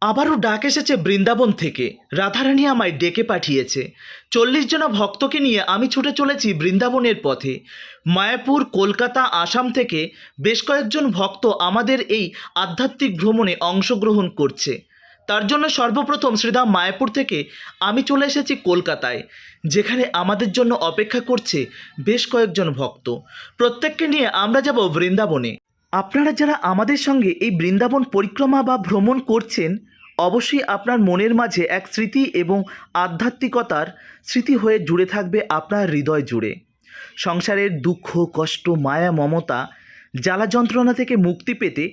আবারও ডাক এসেছে বৃন্দাবন থেকে। রাধারানী আমায় ডেকে পাঠিয়েছে। 40 জন ভক্তকে নিয়ে আমি ছুটে চলেছি বৃন্দাবনের পথে। মায়াপুর, কলকাতা, আসাম থেকে বেশ কয়েকজন ভক্ত আমাদের এই আধ্যাত্মিক ভ্রমণে অংশগ্রহণ করছে। তার জন্য সর্বপ্রথম শ্রীধাম মায়াপুর থেকে আমি চলে এসেছি কলকাতায়, যেখানে আমাদের জন্য অপেক্ষা করছে বেশ কয়েকজন ভক্ত। প্রত্যেককে নিয়ে আমরা যাব বৃন্দাবনে। আপনারা যারা আমাদের সঙ্গে এই বৃন্দাবন পরিক্রমা বা ভ্রমণ করছেন, অবশ্যই আপনার মনের মাঝে এক স্মৃতি এবং আধ্যাত্মিকতার স্মৃতি হয়ে জুড়ে থাকবে আপনার হৃদয় জুড়ে। সংসারের দুঃখ, কষ্ট, মায়া, মমতা, জ্বালা যন্ত্রণা থেকে মুক্তি পেতে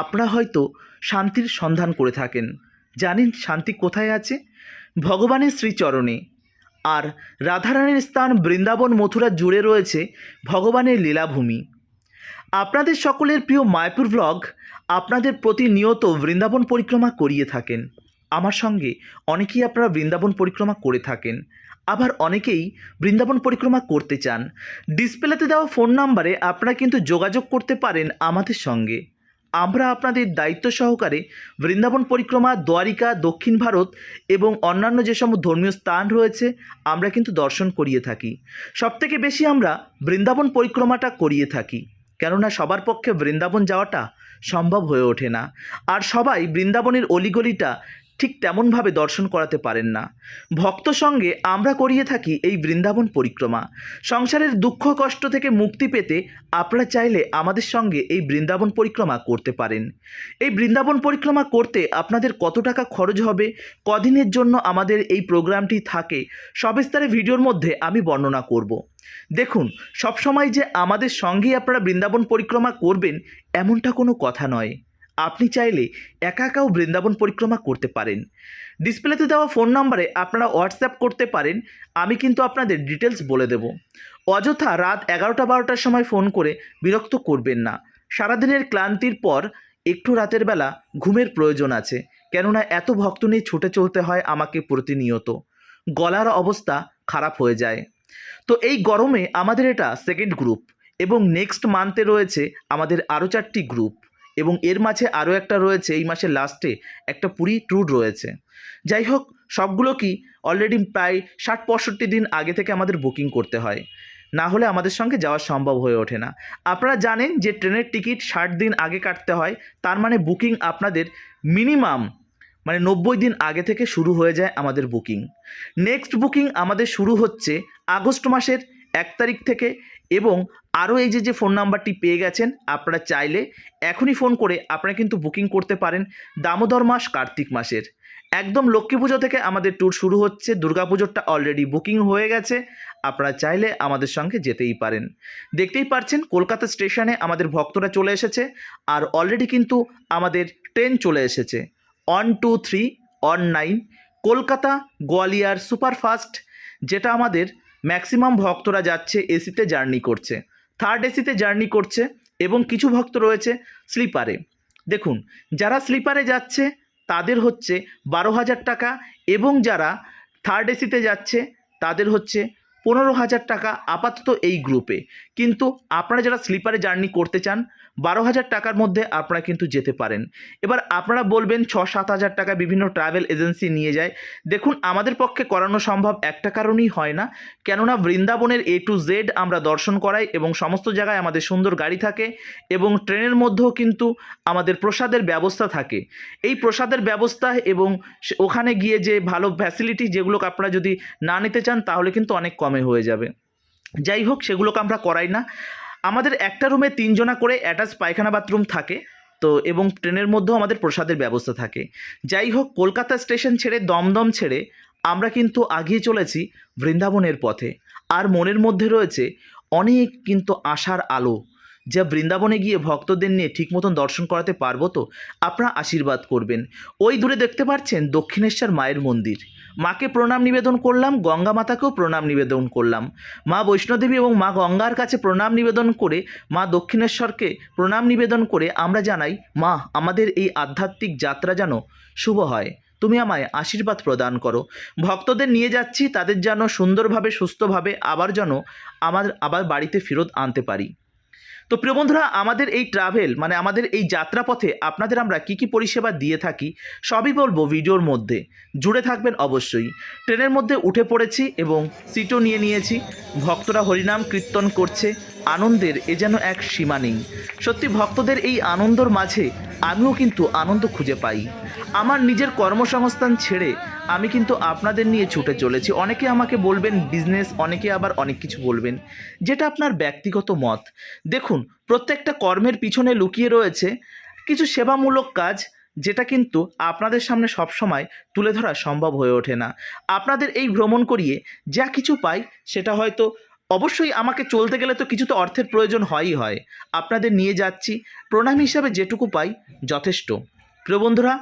আপনারা হয়তো শান্তির সন্ধান করে থাকেন। জানেন শান্তি কোথায় আছে? ভগবানের শ্রীচরণে। আর রাধারানীর স্থান বৃন্দাবন, মথুরা জুড়ে রয়েছে ভগবানের লীলাভূমি। আপনাদের সকলের প্রিয় মায়াপুর ব্লগ আপনাদের প্রতিনিয়ত বৃন্দাবন পরিক্রমা করিয়ে থাকেন। আমার সঙ্গে অনেকেই আপনারা বৃন্দাবন পরিক্রমা করে থাকেন, আবার অনেকেই বৃন্দাবন পরিক্রমা করতে চান। ডিসপ্লেতে দেওয়া ফোন নাম্বারে আপনারা কিন্তু যোগাযোগ করতে পারেন আমাদের সঙ্গে। আমরা আপনাদের দায়িত্ব সহকারে বৃন্দাবন পরিক্রমা, দ্বারিকা, দক্ষিণ ভারত এবং অন্যান্য যেসব ধর্মীয় স্থান রয়েছে আমরা কিন্তু দর্শন করিয়ে থাকি। সবথেকে বেশি আমরা বৃন্দাবন পরিক্রমাটা করিয়ে থাকি, কেননা সবার পক্ষে বৃন্দাবন যাওয়াটা সম্ভব হয়ে ওঠে না, আর সবাই বৃন্দাবনের অলিগলিটা ঠিক তেমনভাবে দর্শন করাতে পারেন না। ভক্ত সঙ্গে আমরা করিয়ে থাকি এই বৃন্দাবন পরিক্রমা। সংসারের দুঃখ কষ্ট থেকে মুক্তি পেতে আপনারা চাইলে আমাদের সঙ্গে এই বৃন্দাবন পরিক্রমা করতে পারেন। এই বৃন্দাবন পরিক্রমা করতে আপনাদের কত টাকা খরচ হবে, কদিনের জন্য আমাদের এই প্রোগ্রামটি থাকে, সবিস্তারে ভিডিওর মধ্যে আমি বর্ণনা করব। দেখুন, সবসময় যে আমাদের সঙ্গেই আপনারা বৃন্দাবন পরিক্রমা করবেন এমনটা কোনো কথা নয়। আপনি চাইলে একা একাও বৃন্দাবন পরিক্রমা করতে পারেন। ডিসপ্লেতে দেওয়া ফোন নাম্বারে আপনারা হোয়াটসঅ্যাপ করতে পারেন, আমি কিন্তু আপনাদের ডিটেলস বলে দেব। অযথা রাত 11টা-12টার সময় ফোন করে বিরক্ত করবেন না। সারাদিনের ক্লান্তির পর একটু রাতের বেলা ঘুমের প্রয়োজন আছে, কেননা এত ভক্ত নিয়ে ছুটে চলতে হয় আমাকে প্রতিনিয়ত। গলার অবস্থা খারাপ হয়ে যায়। তো এই গরমে আমাদের এটা সেকেন্ড গ্রুপ, এবং নেক্সট মান্থে রয়েছে আমাদের আরও 4টি গ্রুপ, এবং এর মাঝে আরও একটা রয়েছে এই মাসের লাস্টে একটা পুরী ট্যুর রয়েছে। যাই হোক, সবগুলো কি অলরেডি প্রায় 60-65 দিন আগে থেকে আমাদের বুকিং করতে হয়, না হলে আমাদের সঙ্গে যাওয়া সম্ভব হয়ে ওঠে না। আপনারা জানেন যে ট্রেনের টিকিট 60 দিন আগে কাটতে হয়, তার মানে বুকিং আপনাদের মিনিমাম 90 দিন আগে থেকে শুরু হয়ে যায় আমাদের বুকিং। নেক্সট বুকিং আমাদের শুরু হচ্ছে আগস্ট মাসের 1 তারিখ থেকে, এবং আরও এই যে ফোন নাম্বারটি পেয়ে গেছেন, আপনারা চাইলে এখনই ফোন করে আপনারা কিন্তু বুকিং করতে পারেন দামোদর মাস, কার্তিক মাসের। একদম লক্ষ্মী পুজো থেকে আমাদের ট্যুর শুরু হচ্ছে, দুর্গা পুজোরটা অলরেডি বুকিং হয়ে গেছে। আপনারা চাইলে আমাদের সঙ্গে যেতেই পারেন। দেখতেই পাচ্ছেন কলকাতা স্টেশনে আমাদের ভক্তরা চলে এসেছে, আর অলরেডি কিন্তু আমাদের ট্রেন চলে এসেছে 12319 কলকাতা গোয়ালিয়র সুপারফাস্ট, যেটা আমাদের ম্যাক্সিমাম ভক্তরা যাচ্ছে এসিতে জার্নি করছে, থার্ড এসিতে জার্নি করছে, এবং কিছু ভক্ত রয়েছে স্লিপারে। দেখুন, যারা স্লিপারে যাচ্ছে তাদের হচ্ছে 12,000 টাকা, এবং যারা থার্ড এসিতে যাচ্ছে তাদের হচ্ছে 15,000 টাকা আপাতত এই গ্রুপে। কিন্তু আপনারা যারা স্লিপারে জার্নি করতে চান 12,000 টাকার মধ্যে আপনারা কিন্তু যেতে পারেন। এবার আপনারা বলবেন 6-7 হাজার টাকা বিভিন্ন ট্রাভেল এজেন্সি নিয়ে যায়। দেখুন, আমাদের পক্ষে করানো সম্ভব একটা কারণেই হয় না, কেননা বৃন্দাবনের A to Z আমরা দর্শন করাই, এবং সমস্ত জায়গায় আমাদের সুন্দর গাড়ি থাকে, এবং ট্রেনের মধ্যেও কিন্তু আমাদের প্রসাদের ব্যবস্থা থাকে। এই প্রসাদের ব্যবস্থা এবং ওখানে গিয়ে যে ভালো ফ্যাসিলিটি, যেগুলোকে আপনারা যদি না নিতে চান তাহলে কিন্তু অনেক কমে হয়ে যাবে। যাই হোক, সেগুলোকে আমরা করাই না। আমাদের একটা রুমে 3 জনা করে অ্যাটাচ পায়খানা বাথরুম থাকে, তো এবং ট্রেনের মধ্যেও আমাদের প্রসাদের ব্যবস্থা থাকে। যাই হোক, কলকাতা স্টেশন ছেড়ে, দমদম ছেড়ে আমরা কিন্তু আগিয়ে চলেছি বৃন্দাবনের পথে। আর মনের মধ্যে রয়েছে অনেক কিন্তু আশার আলো, যা বৃন্দাবনে গিয়ে ভক্তদের নিয়ে ঠিক মতন দর্শন করাতে পারবো। তো আপনারা আশীর্বাদ করবেন। ওই দূরে দেখতে পাচ্ছেন দক্ষিণেশ্বর মায়ের মন্দির। মাকে প্রণাম নিবেদন করলাম, গঙ্গা মাতাকেও প্রণাম নিবেদন করলাম। মা বৈষ্ণোদেবী এবং মা গঙ্গার কাছে প্রণাম নিবেদন করে, মা দক্ষিণেশ্বরকে প্রণাম নিবেদন করে আমরা জানাই, মা আমাদের এই আধ্যাত্মিক যাত্রা যেন শুভ হয়, তুমি আমায় আশীর্বাদ প্রদান করো। ভক্তদের নিয়ে যাচ্ছি, তাদের যেন সুন্দরভাবে সুস্থভাবে আবার যেন আবার বাড়িতে ফেরত আনতে পারি। তো প্রিয় বন্ধুরা, আমাদের এই ট্রাভেল মানে আমাদের এই যাত্রাপথে আপনাদের আমরা কি কি পরিষেবা দিয়ে থাকি সবই বলবো ভিডিওর মধ্যে, জুড়ে থাকবেন অবশ্যই। ট্রেনের মধ্যে উঠে পড়েছি এবং সিটও নিয়ে নিয়েছি। ভক্তরা হরিনাম কীর্তন করছে, আনন্দের এ যেন এক সীমা নেই। সত্যি ভক্তদের এই আনন্দর মাঝে আমিও কিন্তু আনন্দ খুঁজে পাই। আমার নিজের কর্মসংস্থান ছেড়ে আমি কিন্তু আপনাদের নিয়ে ছুটে চলেছি। অনেকে আমাকে বলবেন বিজনেস, অনেকে আবার অনেক কিছু বলবেন, যেটা আপনার ব্যক্তিগত মত। দেখুন, প্রত্যেকটা কর্মের পিছনে লুকিয়ে রয়েছে কিছু সেবামূলক কাজ, যেটা কিন্তু আপনাদের সামনে সবসময় তুলে ধরা সম্ভব হয়ে ওঠে না। আপনাদের এই ভ্রমণ করিয়ে যা কিছু পাই সেটা হয়তো অবশ্যই আমাকে চলতে গেলে তো কিছু তো অর্থের প্রয়োজন হয়ই হয়। আপনাদের নিয়ে যাচ্ছি, প্রণাম হিসাবে যেটুকু পাই যথেষ্ট। প্রিয় বন্ধুরা,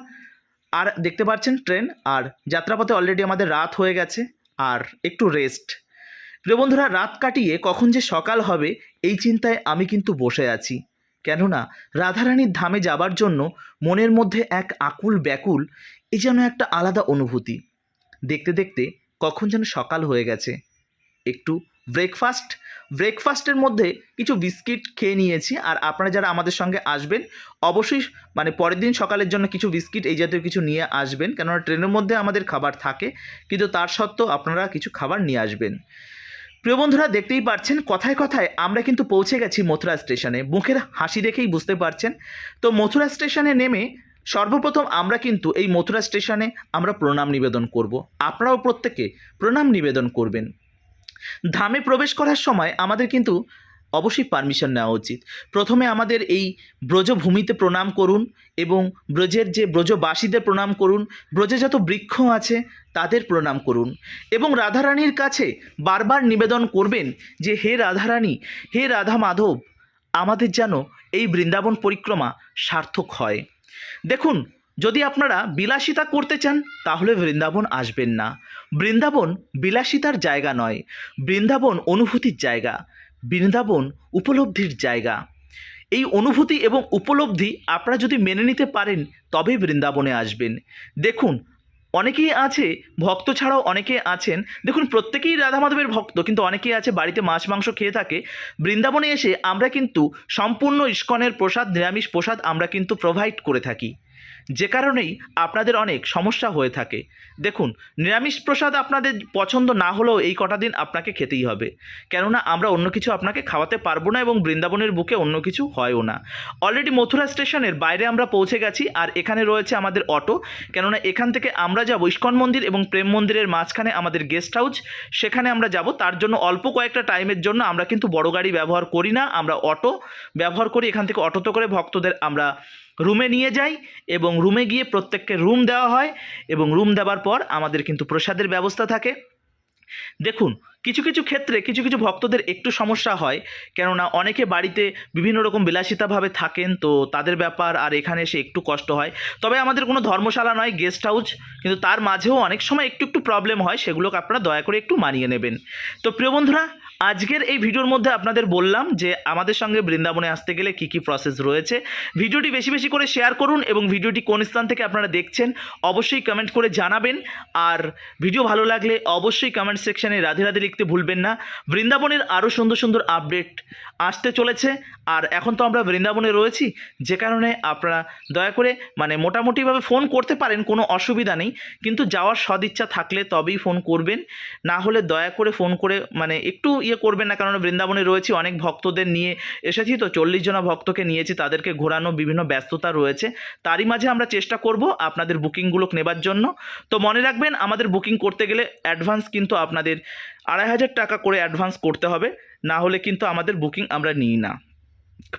আর দেখতে পাচ্ছেন ট্রেন, আর যাত্রাপথে অলরেডি আমাদের রাত হয়ে গেছে, আর একটু রেস্ট। প্রিয় বন্ধুরা, রাত কাটিয়ে কখন যে সকাল হবে এই চিন্তায় আমি কিন্তু বসে আছি। কেননা রাধারানীর ধামে যাবার জন্য মনের মধ্যে এক আকুল ব্যাকুল, এ যেন একটা আলাদা অনুভূতি। দেখতে দেখতে কখন যেন সকাল হয়ে গেছে। একটু ব্রেকফাস্টের মধ্যে কিছু বিস্কিট খেয়ে নিয়েছি। আর আপনারা যারা আমাদের সঙ্গে আসবেন অবশ্যই মানে পরের দিন সকালের জন্য কিছু বিস্কিট এই জাতীয় কিছু নিয়ে আসবেন, কেননা ট্রেনের মধ্যে আমাদের খাবার থাকে, কিন্তু তার সত্ত্বেও আপনারা কিছু খাবার নিয়ে আসবেন। প্রিয় বন্ধুরা, দেখতেই পাচ্ছেন কথায় কথায় আমরা কিন্তু পৌঁছে গেছি মথুরা স্টেশনে। মুখের হাসি দেখেই বুঝতে পারছেন। তো মথুরা স্টেশনে নেমে সর্বপ্রথম আমরা কিন্তু এই মথুরা স্টেশনে আমরা প্রণাম নিবেদন করব। আপনারাও প্রত্যেকে প্রণাম নিবেদন করবেন। ধামে প্রবেশ করার সময় আমাদের কিন্তু অবশ্যই পারমিশন নেওয়া উচিত। প্রথমে আমাদের এই ব্রজভূমিতে প্রণাম করুন এবং ব্রজের যে ব্রজবাসীদের প্রণাম করুন, ব্রজে যত বৃক্ষ আছে তাদের প্রণাম করুন এবং রাধারানীর কাছে বারবার নিবেদন করবেন যে হে রাধারানী, হে রাধা মাধব, আমাদের যেন এই বৃন্দাবন পরিক্রমা সার্থক হয়। দেখুন, যদি আপনারা বিলাসিতা করতে চান তাহলে বৃন্দাবন আসবেন না। বৃন্দাবন বিলাসিতার জায়গা নয়, বৃন্দাবন অনুভূতির জায়গা, বৃন্দাবন উপলব্ধির জায়গা। এই অনুভূতি এবং উপলব্ধি আপনারা যদি মেনে নিতে পারেন তবেই বৃন্দাবনে আসবেন। দেখুন, অনেকেই আছে ভক্ত ছাড়াও অনেকে আছেন, দেখুন প্রত্যেকেই রাধা মাধবের ভক্ত, কিন্তু অনেকেই আছে বাড়িতে মাছ মাংস খেয়ে থাকে। বৃন্দাবনে এসে আমরা কিন্তু সম্পূর্ণ ইস্কনের প্রসাদ, নিরামিষ প্রসাদ আমরা কিন্তু প্রোভাইড করে থাকি, যে কারণেই আপনাদের অনেক সমস্যা হয়ে থাকে। দেখুন, নিরামিষ প্রসাদ আপনাদের পছন্দ না হলেও এই কটা দিন আপনাকে খেতেই হবে, কেননা আমরা অন্য কিছু আপনাকে খাওয়াতে পারবো না এবং বৃন্দাবনের বুকে অন্য কিছু হয়ও না। অলরেডি মথুরা স্টেশনের বাইরে আমরা পৌঁছে গেছি, আর এখানে রয়েছে আমাদের অটো, কেননা এখান থেকে আমরা যাব ইস্কন মন্দির এবং প্রেম মন্দিরের মাঝখানে আমাদের গেস্ট হাউস, সেখানে আমরা যাব। তার জন্য অল্প কয়েকটা টাইমের জন্য আমরা কিন্তু বড় গাড়ি ব্যবহার করি না, আমরা অটো ব্যবহার করি। এখান থেকে অটোতে করে ভক্তদের আমরা রুমে নিয়ে যাই এবং রুমে গিয়ে প্রত্যেককে রুম দেওয়া হয় এবং রুম দেওয়ার পর আমাদের কিন্তু প্রসাদের ব্যবস্থা থাকে। দেখুন, কিছু কিছু ক্ষেত্রে কিছু কিছু ভক্তদের একটু সমস্যা হয়, কেননা অনেকে বাড়িতে বিভিন্ন রকম বিলাসিতাভাবে থাকেন, তো তাদের ব্যাপার, আর এখানে এসে একটু কষ্ট হয়। তবে আমাদের কোনো ধর্মশালা নয়, গেস্ট হাউস, কিন্তু তার মাঝেও অনেক সময় একটু একটু প্রবলেম হয়, সেগুলোকে আপনারা দয়া করে একটু মানিয়ে নেবেন। তো প্রিয় বন্ধুরা, আজকের এই ভিডিওর মধ্যে আপনাদের বললাম যে আমাদের সঙ্গে বৃন্দাবনে আসতে গেলে কি কি প্রসেস রয়েছে। ভিডিওটি বেশি বেশি করে শেয়ার করুন এবং ভিডিওটি কোন স্থান থেকে আপনারা দেখছেন অবশ্যই কমেন্ট করে জানাবেন। আর ভিডিও ভালো লাগলে অবশ্যই কমেন্ট সেকশানে রাধে রাধে লিখতে ভুলবেন না। বৃন্দাবনের আরও সুন্দর সুন্দর আপডেট আসতে চলেছে, আর এখন তো আমরা বৃন্দাবনে রয়েছি, যে কারণে আপনারা দয়া করে মানে মোটামুটিভাবে ফোন করতে পারেন, কোনো অসুবিধা নেই, কিন্তু যাওয়ার সদিচ্ছা থাকলে তবেই ফোন করবেন, না হলে দয়া করে ফোন করে মানে একটু করবেন না, কারণ বৃন্দাবনে রয়েছি, অনেক ভক্তদের নিয়ে এসেছি, তো 40 জনা ভক্তকে নিয়েছি, তাদেরকে ঘোরানো, বিভিন্ন ব্যস্ততা রয়েছে, তারই মাঝে আমরা চেষ্টা করব আপনাদের বুকিংগুলো নেবার জন্য। তো মনে রাখবেন, আমাদের বুকিং করতে গেলে অ্যাডভান্স কিন্তু আপনাদের 2500 টাকা করে অ্যাডভান্স করতে হবে, না হলে কিন্তু আমাদের বুকিং আমরা নিই না।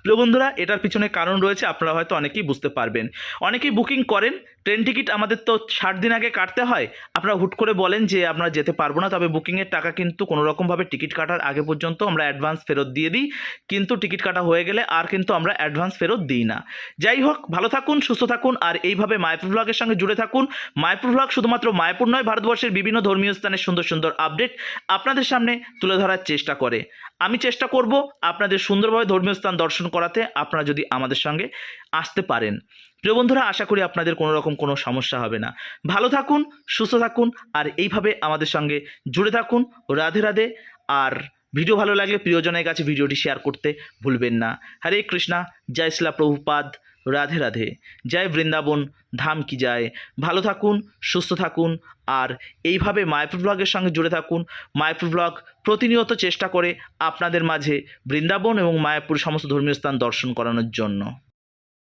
প্রিয় বন্ধুরা, এটার পিছনে কারণ রয়েছে, আপনারা হয়তো অনেকেই বুঝতে পারবেন। অনেকেই বুকিং করেন, ট্রেন টিকিট আমাদের তো 60 দিন আগে কাটতে হয়, আপনারা হুট করে বলেন যে আমরা যেতে পারবো না, তবে বুকিংয়ের টাকা কিন্তু কোনো রকমভাবে টিকিট কাটার আগে পর্যন্ত আমরা অ্যাডভান্স ফেরত দিয়ে দিই, কিন্তু টিকিট কাটা হয়ে গেলে আর কিন্তু আমরা অ্যাডভান্স ফেরত দিই না। যাই হোক, ভালো থাকুন, সুস্থ থাকুন, আর এইভাবে মায়াপুর ব্লগের সঙ্গে জুড়ে থাকুন। মায়াপুর ব্লগ শুধুমাত্র মায়াপুর নয়, ভারতবর্ষের বিভিন্ন ধর্মীয় স্থানের সুন্দর সুন্দর আপডেট আপনাদের সামনে তুলে ধরার চেষ্টা করে। আমি চেষ্টা করব আপনাদের সুন্দরভাবে ধর্মীয় স্থান দর্শন করাতে, আপনারা যদি আমাদের সঙ্গে আসতে পারেন। প্রিয় বন্ধুরা, আশা করি আপনাদের কোনো রকম কোনো সমস্যা হবে না। ভালো থাকুন, সুস্থ থাকুন, আর এইভাবে আমাদের সঙ্গে জুড়ে থাকুন। রাধে রাধে। আর ভিডিও ভালো লাগলে প্রিয়জনের কাছে ভিডিওটি শেয়ার করতে ভুলবেন না। হরে কৃষ্ণা, জয় শিলা প্রভুপাদ, রাধে রাধে, জয় বৃন্দাবন ধাম কি যায়। ভালো থাকুন, সুস্থ থাকুন, আর এইভাবে মায়াপুর ব্লগের সঙ্গে জুড়ে থাকুন। মায়াপুর ব্লগ প্রতিনিয়ত চেষ্টা করে আপনাদের মাঝে বৃন্দাবন এবং মায়াপুর সমস্ত ধর্মীয় স্থান দর্শন করানোর জন্য।